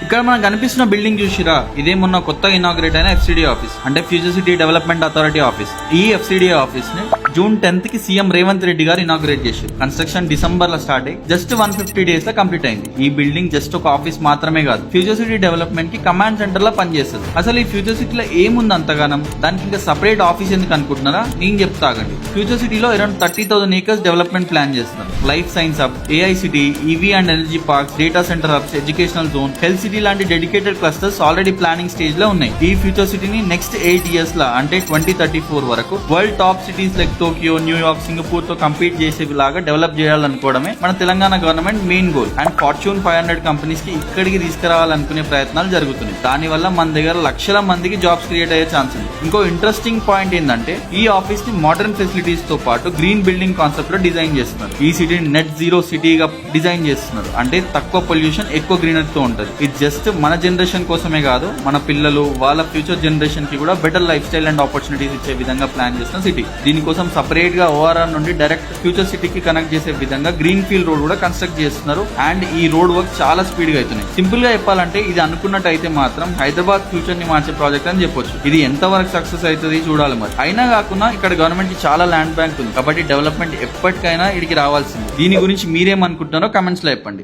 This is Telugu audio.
ఇక్కడ మనకు కనిపిస్తున్న బిల్డింగ్ చూసిరా, ఇదే మొన్న కొత్తగా ఇనాగ్రేట్ అయిన FCDA ఆఫీస్, అంటే future city development authority office. ఈ FCDA ఆఫీస్ ని జూన్ 10th కి సీఎం రేవంత్ రెడ్డి గారు ఇనాగ్రేట్ చేశారు. కన్స్ట్రక్షన్ డిసెంబర్ లో స్టార్ట్ అయ్యి జస్ట్ 150 days లో కంప్లీట్ అయింది. ఈ బిల్డింగ్ జస్ట్ ఒక ఆఫీస్ మాత్రమే కాదు, ఫ్యూచర్ సిటీ డెవలప్మెంట్ కి కమాండ్ సెంటర్ లా పనిచేస్తుంది. అసలు ఈ ఫ్యూచర్ సిటీలో ఏముంది అంతగానం, దానికి ఇంకా సపరేట్ ఆఫీస్ ఎందుకు అనుకుంటున్నారా? నేను చెప్తాగండి. ఫ్యూచర్ సిటీలో అరౌండ్ 30,000 acres డెవలప్మెంట్ ప్లాన్ చేస్తున్నారు. Life science hub, AI city, EV and energy parks, data centre hubs, educational zone, health city లాంటి dedicated clusters already planning stage లో ఉన్నాయి. ఈ ఫ్యూచర్ సిటీని నెక్స్ట్ 8 years లా, అంటే 2034 వరకు world top cities like Tokyo, New York, Singapore తో కంపీట్ చేసేలాగా డెవలప్ చేయాలనుకోవడమే మన Telangana government main goal. And fortune 500 companies కి ఇక్కడికి తీసుకురావాలనుకునే ప్రయత్నాలు జరుగుతున్నాయి. దాని వల్ల మన దగ్గర లక్షల మందికి జాబ్స్ క్రియేట్ అయ్యే ఛాన్స్ ఉంది. ఇంకో ఇంట్రెస్టింగ్ పాయింట్ ఏంటంటే, ఈ ఆఫీస్ ని మోడర్న్ ఫెసిలిటీస్ తో పాటు గ్రీన్ బిల్డింగ్ కాన్సెప్ట్ లో డిజైన్ చేస్తున్నారు. ఈ సిటీని నెట్ జీరో సిటీగా డిజైన్ చేస్తున్నారు, అంటే తక్కువ పొల్యూషన్, ఎక్కువ గ్రీనరీ తో ఉంటది. ఇది జస్ట్ మన జనరేషన్ కోసమే కాదు, మన పిల్లలు, వాళ్ళ ఫ్యూచర్ జనరేషన్ కి కూడా better life style and opportunities ఇచ్చే విధంగా ప్లాన్ చేస్తున్న సిటీ. దీనికోసం సపరేట్ గా ORR నుండి డైరెక్ట్ ఫ్యూచర్ సిటీకి కనెక్ట్ చేసే విధంగా గ్రీన్ ఫీల్డ్ రోడ్ కూడా కన్స్ట్రక్ట్ చేస్తున్నారు. అండ్ ఈ రోడ్ వర్క్ చాలా స్పీడ్ గా అవుతున్నాయి. సింపుల్ గా చెప్పాలంటే, ఇది అనుకున్నట్టయితే మాత్రం హైదరాబాద్ ఫ్యూచర్ ని మార్చే ప్రాజెక్ట్ అని చెప్పొచ్చు. ఇది ఎంత వరకు సక్సెస్ అవుతుంది చూడాలి. మరి అయినా కాకుండా ఇక్కడ గవర్నమెంట్ కి చాలా ల్యాండ్ బ్యాంక్ ఉంది, కాబట్టి డెవలప్మెంట్ ఎప్పటికైనా ఇక్కడికి రావాల్సింది. దీని గురించి మీరేమనుకుంటున్నారో కమెంట్స్ లో చెప్పండి.